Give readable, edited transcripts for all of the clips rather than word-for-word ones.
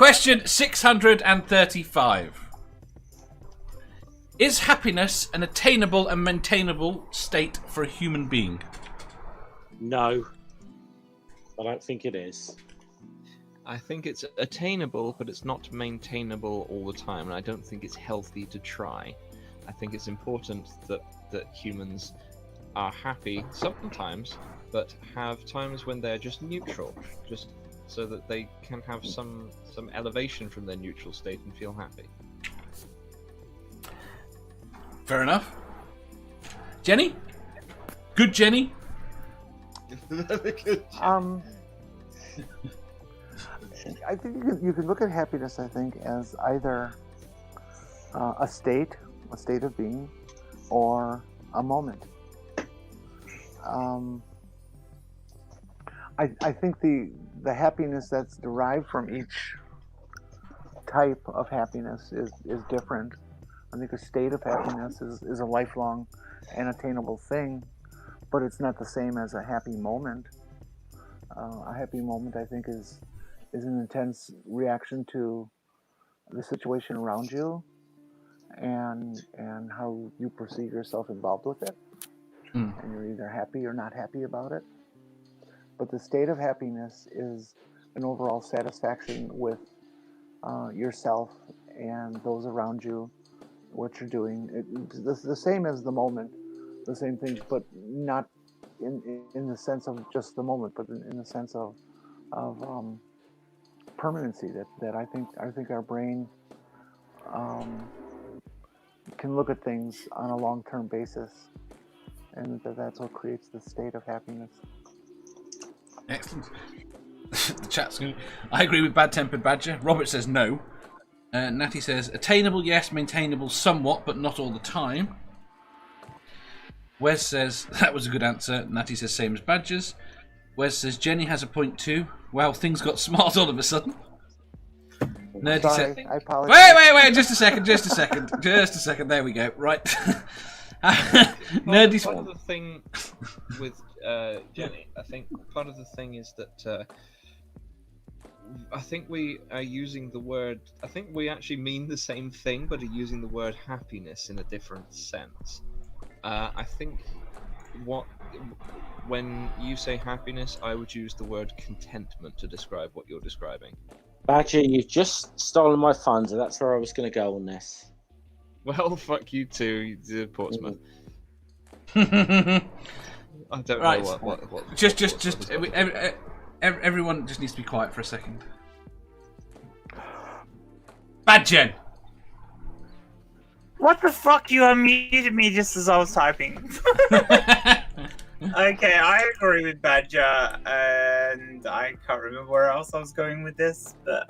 Question 635. Is happiness an attainable and maintainable state for a human being? No. I don't think it is. I think it's attainable, but it's not maintainable all the time, and I don't think it's healthy to try. I think it's important that humans are happy sometimes, but have times when they're just neutral, just so that they can have some elevation from their neutral state and feel happy. Fair enough. Jenny? Good Jenny? I think you can look at happiness, I think, as either a state of being, or a moment. I think the happiness that's derived from each type of happiness is different. I think a state of happiness is a lifelong and attainable thing, but it's not the same as a happy moment. A happy moment, I think, is an intense reaction to the situation around you, and how you perceive yourself involved with it. And you're either happy or not happy about it. But the state of happiness is an overall satisfaction with yourself and those around you, what you're doing. It's the same as the moment, the same things, but not in the sense of just the moment, but in the sense of permanency. That I think our brain can look at things on a long-term basis, and that's what creates the state of happiness. Excellent. The chat's going. I agree with Bad Tempered Badger. Robert says no. Natty says attainable, yes. Maintainable, somewhat, but not all the time. Wes says that was a good answer. Natty says same as Badgers. Wes says Jenny has a point too. Wow, things got smart all of a sudden. Nerdy Sorry, said, I apologize. Wait, just a second. There we go. Right. Nerdy. Part of the thing with Jenny, I think part of the thing is that I think we are using the word. I think we actually mean the same thing, but are using the word happiness in a different sense. I think when you say happiness, I would use the word contentment to describe what you're describing. Badger, you've just stolen my thunder. That's where I was going to go on this. Well, fuck you too, you Portsmouth. I don't know what. Just everyone just needs to be quiet for a second. Bad Jen. What the fuck? You unmuted me just as I was typing. Okay, I agree with Badger, and I can't remember where else I was going with this, but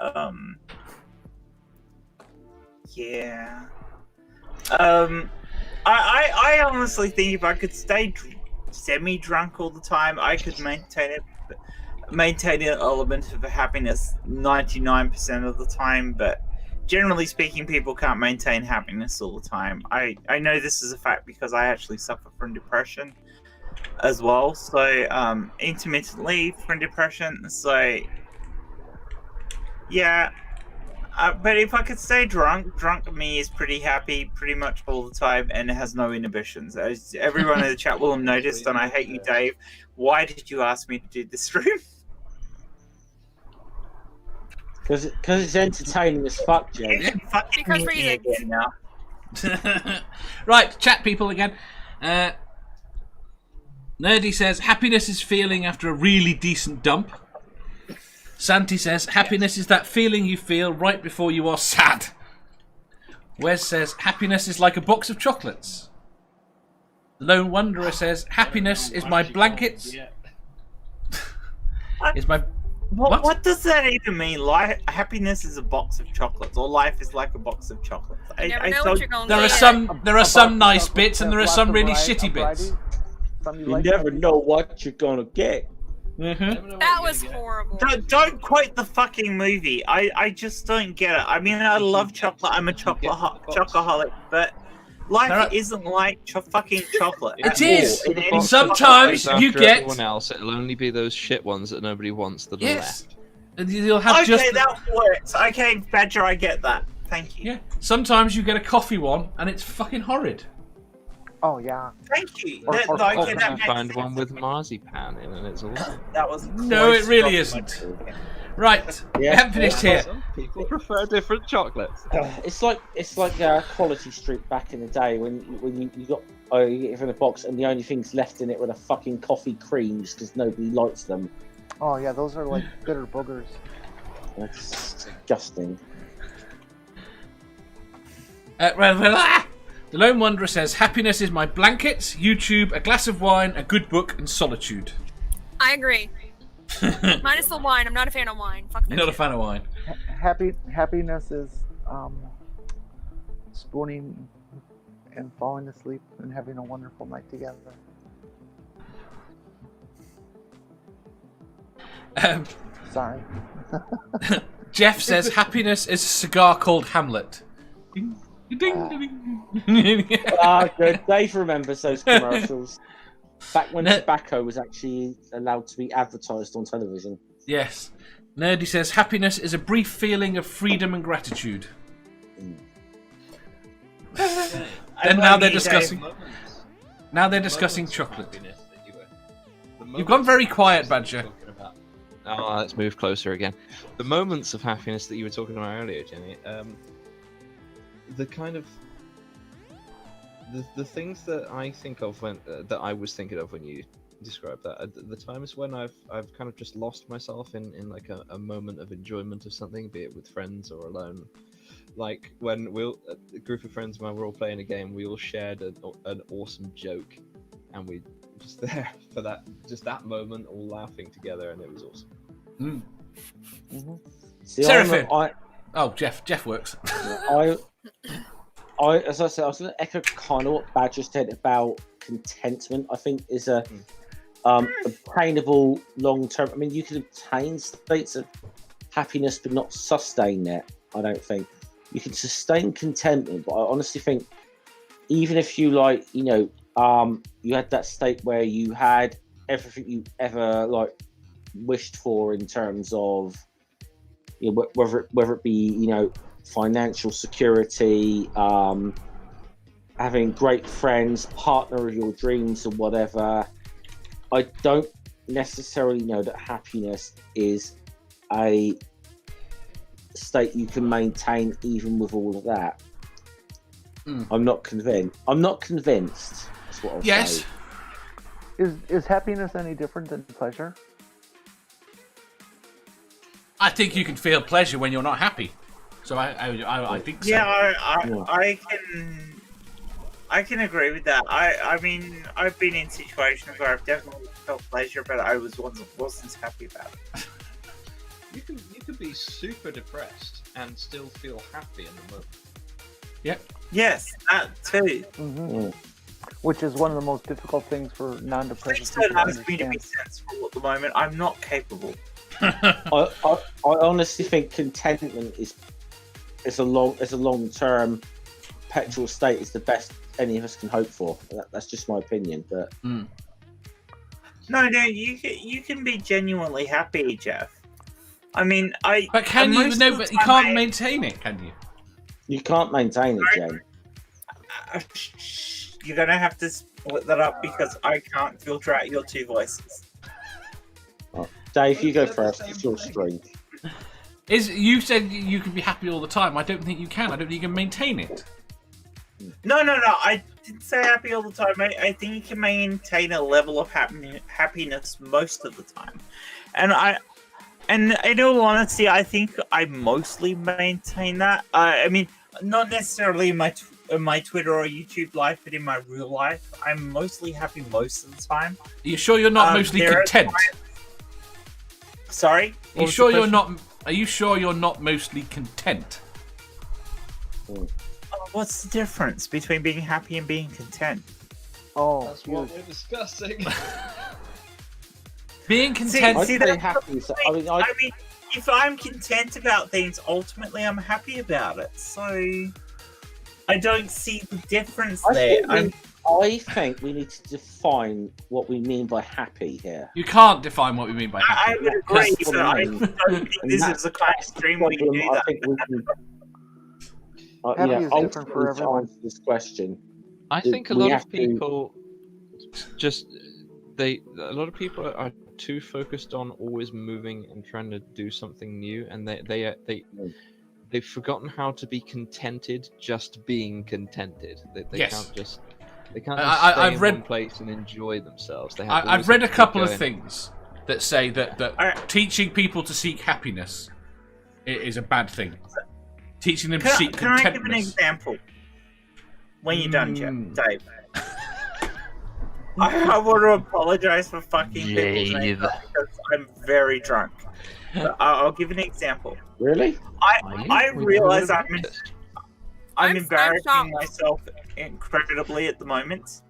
yeah. I honestly think if I could stay semi-drunk all the time, I could maintain an element of happiness 99% of the time, but generally speaking, people can't maintain happiness all the time. I know this is a fact because I actually suffer from depression as well, so intermittently from depression, so yeah. But if I could stay drunk me is pretty happy pretty much all the time, and it has no inhibitions. As everyone in the chat will have noticed, and I hate you, Dave. Why did you ask me to do this stream? Because it's entertaining as fuck, Jay. Because reasons. Now. Right, chat people again. Nerdy says happiness is feeling after a really decent dump. Santi says happiness is that feeling you feel right before you are sad. Wes says happiness is like a box of chocolates. Lone Wanderer says happiness is my blankets. Is my what does that even mean? Happiness is a box of chocolates, or life is like a box of chocolates. You never know what you're going to There are some nice bits, and there are some really shitty bits. You never know what you're gonna get. Mm-hmm. That was horrible. Don't quote the fucking movie. I just don't get it. I mean, I love chocolate. I'm a chocoholic, but life isn't like fucking chocolate. It is. Sometimes you get. Everyone else, it'll only be those shit ones that nobody wants that are left. You'll have Okay, just that works. Okay, Badger, I get that. Thank you. yeah. Sometimes you get a coffee one, and it's fucking horrid. Oh yeah. Thank you. Or- That, or like, coconut. that I makes find sense. one with marzipan in, and it's awesome. That was No, it close really to isn't. my- Right, we Yeah. haven't finished here. Some people prefer different chocolates. It's like Quality Street back in the day when you got you get it in a box and the only things left in it were the fucking coffee creams because nobody likes them. Oh yeah, those are like bitter boogers. That's disgusting. The Lone Wanderer says, happiness is my blankets, YouTube, a glass of wine, a good book, and solitude. I agree. Minus the wine. I'm not a fan of wine. Fuck that You're not a shit. fan of wine. Happiness is spooning and falling asleep and having a wonderful night together. Sorry. Jeff says, happiness is a cigar called Hamlet. Ding, ding, ding. Good. Dave remembers those commercials. Back when tobacco was actually allowed to be advertised on television. Yes. Nerdy says, happiness is a brief feeling of freedom and gratitude. Then now they're discussing. Now they're discussing chocolate. You've gone very quiet, Badger. Oh, let's move closer again. The moments of happiness that you were talking about earlier, Jenny. The kind of the things that I think of when that I was thinking of when you described that. The times when I've kind of just lost myself in like a moment of enjoyment of something, be it with friends or alone. Like when a group of friends, when we're all playing a game, we all shared an awesome joke, and we just there for that moment, all laughing together, and it was awesome. Mm. Mm-hmm. See, Seraphim. Oh, Jeff works. As I said, I was going to echo kind of what Badger said about contentment. I think is a obtainable long term. I mean, you can obtain states of happiness, but not sustain it. I don't think you can sustain contentment. But I honestly think, even if you you had that state where you had everything you ever wished for in terms of, whether it be financial security, having great friends, partner of your dreams, or whatever. I don't necessarily know that happiness is a state you can maintain even with all of that. I'm not convinced. That's what I'll say. Is happiness any different than pleasure? I think you can feel pleasure when you're not happy. So I think so. Yeah, I can agree with that. I mean, I've been in situations where I've definitely felt pleasure, but I wasn't happy about it. You can be super depressed and still feel happy in the moment. Yep. Yes, that too. Mm-hmm. Which is one of the most difficult things for non-depressive Please people don't to ask me to be understand. sensible at the moment. I'm not capable. I honestly think contentment is a long term perpetual state is the best any of us can hope for. That's just my opinion. But No, you can be genuinely happy, Jeff. I mean, But can you? most No, of the but you time can't maintain it, can you? you can't maintain it, Jen. You're gonna have to split that up because I can't filter out your two voices. Dave, you go first. It's your stream. You said you can be happy all the time. I don't think you can. I don't think you can maintain it. No. I didn't say happy all the time. I think you can maintain a level of happiness most of the time. And in all honesty, I think I mostly maintain that. I mean, not necessarily in my Twitter or YouTube life, but in my real life, I'm mostly happy most of the time. Are you sure you're not mostly there are content? Sorry? Are you sure you're not? Are you sure you're not mostly content? What's the difference between being happy and being content? Oh, That's what we're discussing. Being content. I'd See, say that's happy. the thing. I mean, if I'm content about things, ultimately I'm happy about it. So I don't see the difference there. I think we need to define what we mean by happy here. You can't define what we mean by happy. I would agree. That's what So I I mean. don't think this is the kind of stream where you do I that. think we can. Happy is different ultimately for to everyone. answer this question. I Do think a we lot have of to- people a lot of people are too focused on always moving and trying to do something new, and they've forgotten how to be contented just being contented. They Yes. can't just stay I've in read- one place and enjoy themselves. They I've always read a have to couple keep of going. things that say that Alright. teaching people to seek happiness is a bad thing. Teaching them to seek Can I give an contentness. example? When you're done, Mm. Dave. I want to apologize for fucking people's names Jade. because I'm very drunk. But I'll give an example. Really? I realize I'm I'm embarrassing shocked. myself incredibly at the moment.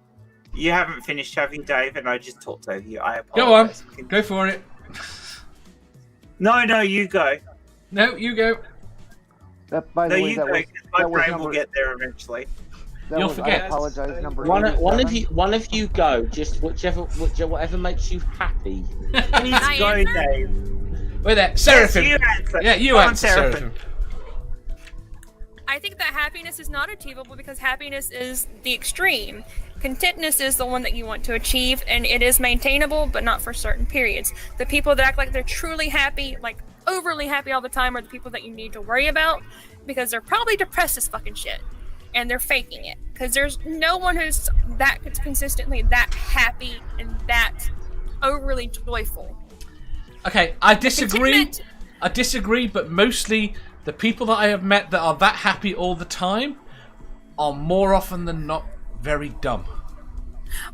You haven't finished, have you, Dave? And I just talked over you. I Go on. apologize. Go for it. No, you go. No, you go. That, by No, the way, you that go. was 'Cause my that was brain number- will get there eventually. that You'll was, forget. I apologize. Number One of 87. you go. Just whatever makes you happy. Please I go, answer? Dave. Wait there, Yes, Seraphim. you answer. Yeah, you Come on, answer, Seraphim. I think that happiness is not achievable because happiness is the extreme. Contentness is the one that you want to achieve, and it is maintainable, but not for certain periods. The people that act like they're truly happy, like overly happy all the time, are the people that you need to worry about because they're probably depressed as fucking shit, and they're faking it. Because there's no one who's that consistently that happy and that overly joyful. Okay, I disagree. Contentment- I disagree, but mostly the people that I have met that are that happy all the time are more often than not very dumb.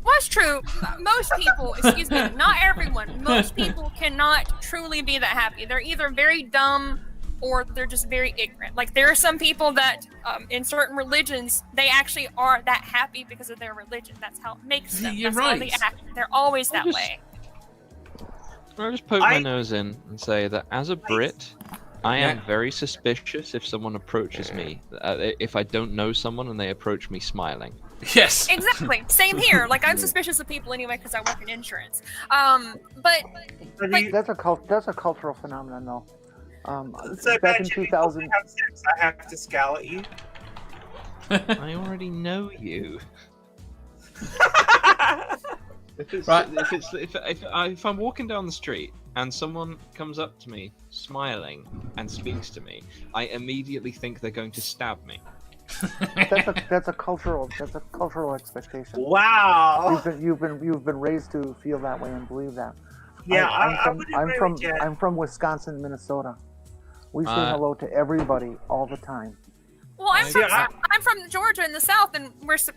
Well, it's true. Most people, excuse me, not everyone, most people cannot truly be that happy. They're either very dumb or they're just very ignorant. Like, there are some people that, in certain religions, they actually are that happy because of their religion. That's how it makes them. You're That's how they right. act. They're always that just- way. I'll just poke my nose in and say that as a Brit, I am Yeah. very suspicious if someone approaches me, if I don't know someone and they approach me smiling. Yes. Exactly. Same here. Like, I'm suspicious of people anyway because I work in insurance. But That's a cultural phenomenon, though. So Back in imagine 2000, if I have sex, I have to scowl at you. I already know you. If I'm walking down the street and someone comes up to me smiling and speaks to me, I immediately think they're going to stab me. that's a cultural expectation. Wow. You've been raised to feel that way and believe that. Yeah, I'm would I'm agree from with you. I'm from Wisconsin, Minnesota. We say Uh, hello to everybody all the time. well, I'm from Georgia in the South, and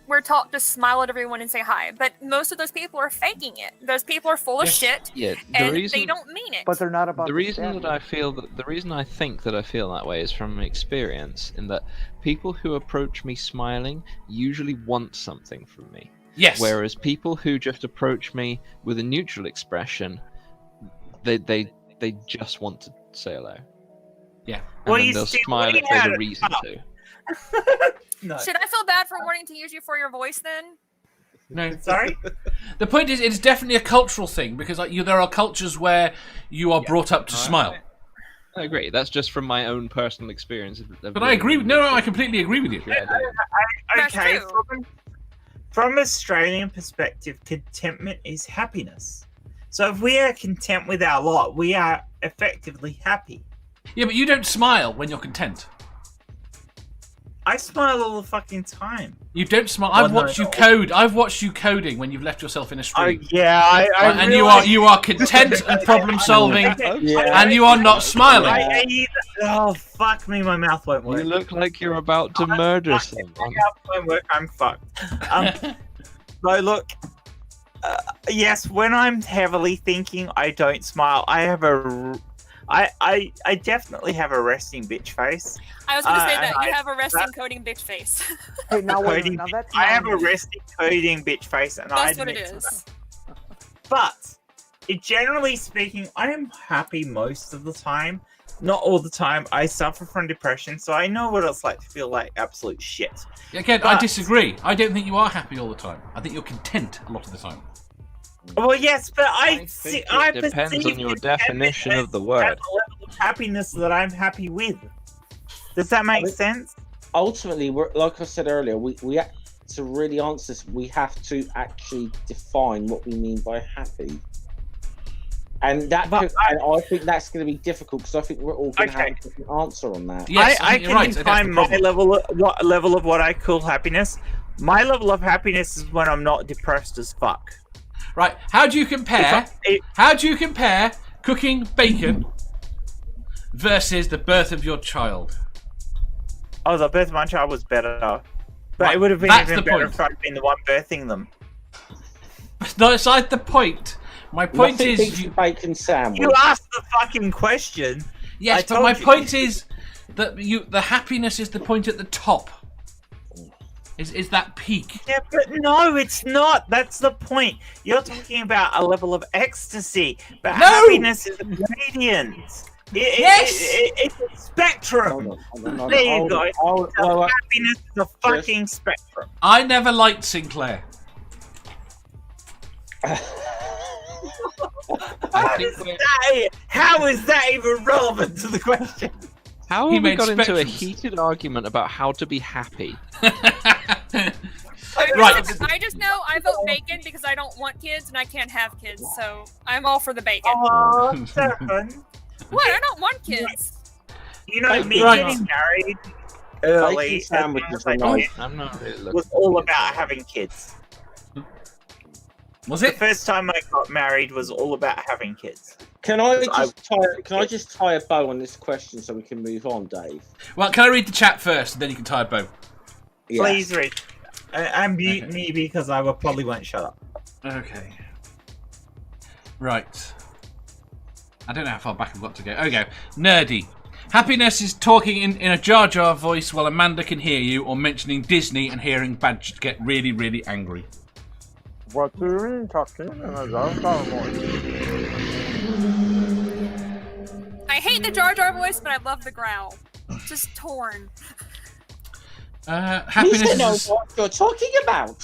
we're taught to smile at everyone and say hi. But most of those people are faking it. Those people are full of shit, Yeah, and they don't mean it. But they're not about the to reason stab that the reason I think that I feel that way is from experience, in that people who approach me smiling usually want something from me, Yes. whereas people who just approach me with a neutral expression, they just want to say hello. Yeah. And Well, then you they'll see, smile what if do you there's add a it reason up? to. No. Should I feel bad for wanting to use you for your voice then? No. Sorry? The point is, it's definitely a cultural thing because there are cultures where you are brought up to smile. I agree. That's just from my own personal experience. But I agree. No, I completely agree with you. That's Okay, true. from Australian perspective, contentment is happiness. So if we are content with our lot, we are effectively happy. Yeah, but you don't smile when you're content. I smile all the fucking time. You don't smile. Well, I've watched no. you code. I've watched you coding when you've left yourself in a Oh stream. yeah, I And realize- you are content and problem solving, Yeah. and you are not smiling. Oh fuck me, my mouth won't You work. look like you're about to murder someone. My mouth won't work. I'm fucked. So look, yes, when I'm heavily thinking, I don't smile. I definitely have a resting bitch face. I was going to say that and you have a resting coding bitch face. Hey, now wait a Coding, minute, now that's I have a not- resting coding bitch face, and I That's what it admit to is. that. But generally speaking, I am happy most of the time. Not all the time. I suffer from depression, so I know what it's like to feel like absolute shit. Again, I disagree. I don't think you are happy all the time. I think you're content a lot of the time. Well, yes, but I think it depends on your definition of the word. At the level of happiness that I'm happy with. Does that make sense? Ultimately, like I said earlier, we to really answer this, we have to actually define what we mean by happy. And and I think that's going to be difficult because I think we're all going to have a different answer on that. Yes, I can define my level of what I call happiness. My level of happiness is when I'm not depressed as fuck. Right. How do you compare cooking bacon versus the birth of your child? Oh, the birth of my child was better. But Right, it would have been that's even the better point. if I'd been the one birthing them. No, aside the point. My point Nothing is, beats the bacon sandwich. You asked the fucking question. yes, I but told my you. point is that the happiness is the point at the top. Is that peak? Yeah, but no, it's not. That's the point. You're talking about a level of ecstasy, but No! happiness is a gradient. Yes! It's a spectrum. Hold on, There you go. well, Happiness is a fucking spectrum. I never liked Sinclair. How is that even relevant to the question? How He have we made got into a spectrums. heated argument about how to be happy? Right. I just know I vote bacon because I don't want kids and I can't have kids, so I'm all for the bacon. Oh, Stefan. What? I don't want kids. You know, me Right. getting married early Bacon as sandwiches soon as are I nice. did, I'm not really looking was all about having kids. Was The it? first time I got married was all about having kids. Can I just tie a bow on this question so we can move on, Dave? Well, can I read the chat first, and then you can tie a bow? Yeah. Please read. And mute me because I probably won't shut up. Okay. Right. I don't know how far back I've got to go. Okay. Nerdy. Happiness is talking in a Jar Jar voice while Amanda can hear you, or mentioning Disney and hearing Badge get really, really angry. What do you mean talking in a Jar Jar voice? I hate the Jar Jar voice, but I love the growl. Just torn. Happiness know is... what you're talking about.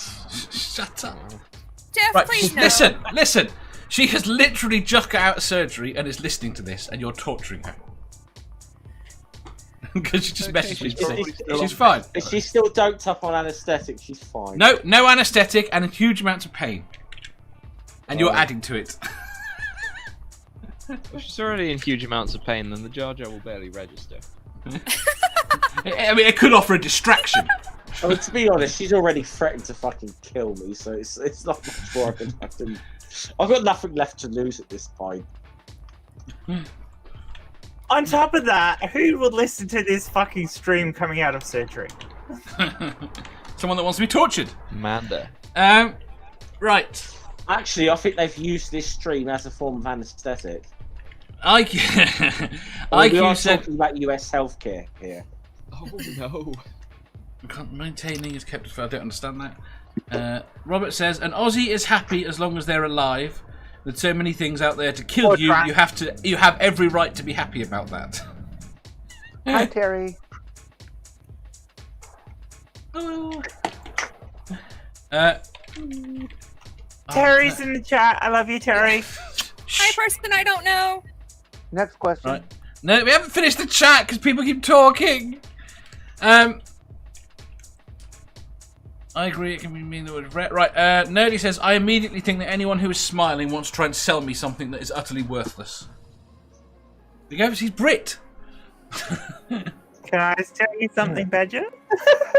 Shut up. Jeff, Right, please no. listen. She has literally just got out of surgery and is listening to this, and you're torturing her. Because she just messaged me saying she's fine. If she's still doped up on anaesthetic, she's fine. No anaesthetic and huge amounts of pain. And you're adding to it. If she's already in huge amounts of pain, then the Jar Jar will barely register. Oh, I mean, it could offer a distraction. I mean, to be honest, she's already threatened to fucking kill me, so it's not much more I can do. I've got nothing left to lose at this point. On top of that, who would listen to this fucking stream coming out of surgery? Someone that wants to be tortured. Amanda. Right. Actually, I think they've used this stream as a form of anaesthetic. IQ, We are IQ said... talking about US healthcare here. Oh no. Maintaining is kept... I don't understand that. Robert says, an Aussie is happy as long as they're alive. With so many things out there to kill you, you have every right to be happy about that. Hi, Terry. Terry's in the chat. I love you, Terry. Hi, person I don't know. Next question. Right. No, we haven't finished the chat because people keep talking. I agree, it can mean the word right. Nerdy says, I immediately think that anyone who is smiling wants to try and sell me something that is utterly worthless. The guy he's Brit. Can I tell you something, Badger?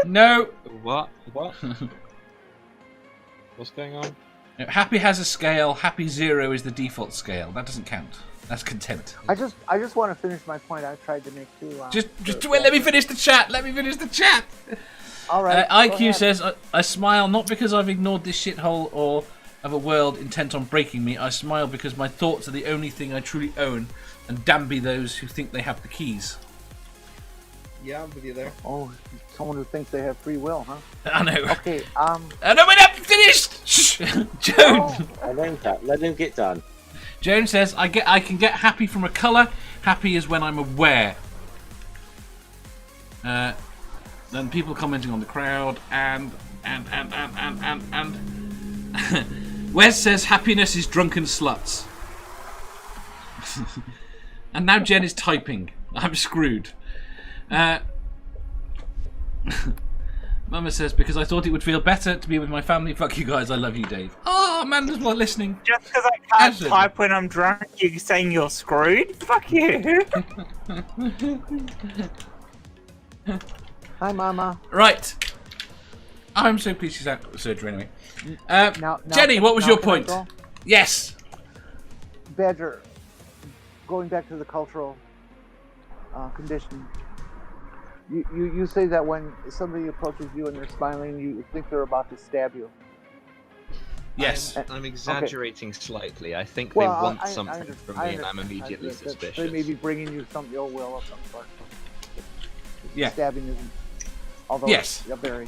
No. What? What's going on? Happy has a scale. Happy 0 is the default scale. That doesn't count. That's content. I just want to finish my point. I tried to make too. Just wait. Let me finish the chat. All right. IQ says, I smile not because I've ignored this shithole or of a world intent on breaking me. I smile because my thoughts are the only thing I truly own, and damn be those who think they have the keys. Yeah, I'm with you there. Oh, someone who thinks they have free will, huh? I know. Okay. No, we're not finished. Shh. Joan. Let him get done. Joan says, I can get happy from a colour, Happy is when I'm aware. Then people commenting on the crowd and Wes says happiness is drunken sluts. And now Jen is typing. I'm screwed. Mama says, because I thought it would feel better to be with my family. Fuck you guys, I love you, Dave. Oh, Amanda's not listening. Just because I can't type when I'm drunk, you're saying you're screwed? Fuck you. Hi, Mama. Right. I'm so pleased she's out of surgery anyway. Now, Jenny, what was now your can I point? go? Yes. Badger, going back to the cultural conditioning, you say that when somebody approaches you and they're smiling, you think they're about to stab you. Yes. I'm exaggerating slightly. I think Well, they want I something under- from I me, and I'm understand. immediately That suspicious. They may be bringing you some ill will of some sort. Yeah. Stabbing isn't, although Yes. it's a very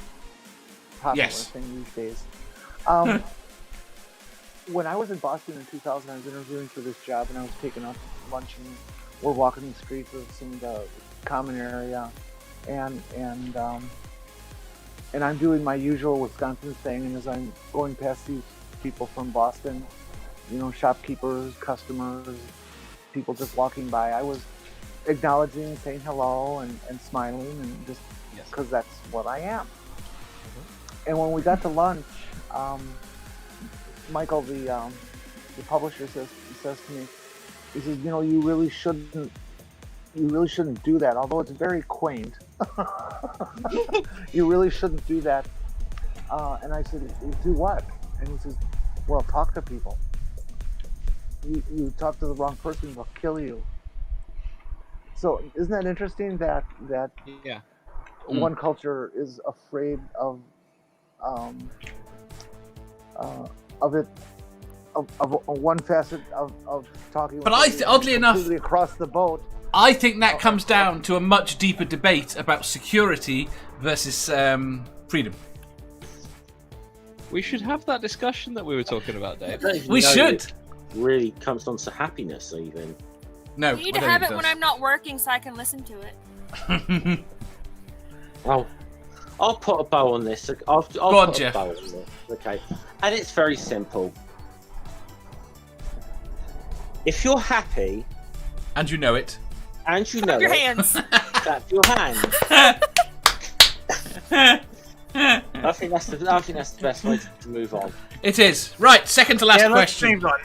popular Yes. thing these days. When I was in Boston in 2000, I was interviewing for this job, and I was taking out lunch, and we're walking the streets of some of the common area, and I'm doing my usual Wisconsin thing, and as I'm going past these people from Boston, you know, shopkeepers, customers, people just walking by, I was acknowledging, saying hello, and smiling, and just because that's what I am. And when we got to lunch, Michael, the publisher, says to me, he says, you know, you really shouldn't do that, although it's very quaint. You really shouldn't do that. And I said, do what? And he says, well, talk to people. You talk to the wrong person, they'll kill you. So isn't that interesting that Yeah. one culture is afraid of one facet of talking? But with oddly enough, completely across the boat. I think that comes down to a much deeper debate about security versus freedom. We should have that discussion that we were talking about, Dave. We should. It really comes down to happiness, even. No, I need I to don't have think it when does. I'm not working so I can listen to it. I'll put a bow on this. I'll Go on, put Jeff. a bow on this. Okay, and it's very simple. If you're happy And you know it. and you know Your it, hands. clap your hands. I think that's the best way to move on. It is. Right, second to last Yeah, let's question. move on.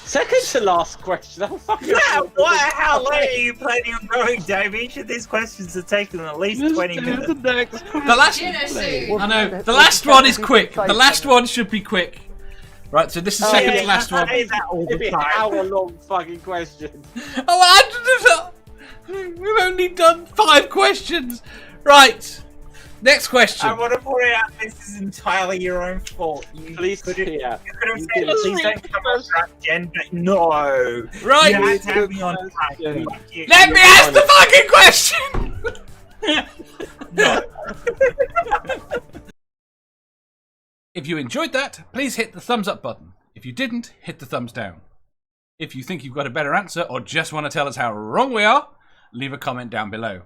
Second to last question. Oh, fucking How late are you planning on going, Dave? Each of these questions have taken at least 20 minutes. The last Well, I know. that- The last that- one is that- quick. that- The last one should be quick. Right, so this is second yeah, to last one. say that all the Maybe an time. hour-long fucking question. Oh, we've only done 5 questions. Right. Next question. I want to point out this is entirely your own fault. You Please, could have yeah. said, You did. please don't come on that, Jen, but no. Right. You had to have me on time. Yeah. Fuck you. Let me ask the fucking question. No. If you enjoyed that, please hit the thumbs up button. If you didn't, hit the thumbs down. If you think you've got a better answer or just want to tell us how wrong we are, leave a comment down below.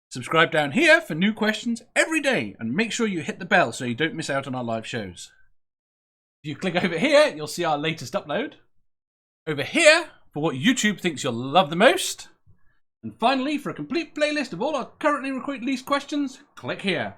Subscribe down here for new questions every day and make sure you hit the bell so you don't miss out on our live shows. If you click over here, you'll see our latest upload. Over here, for what YouTube thinks you'll love the most. And finally, for a complete playlist of all our currently released questions, click here.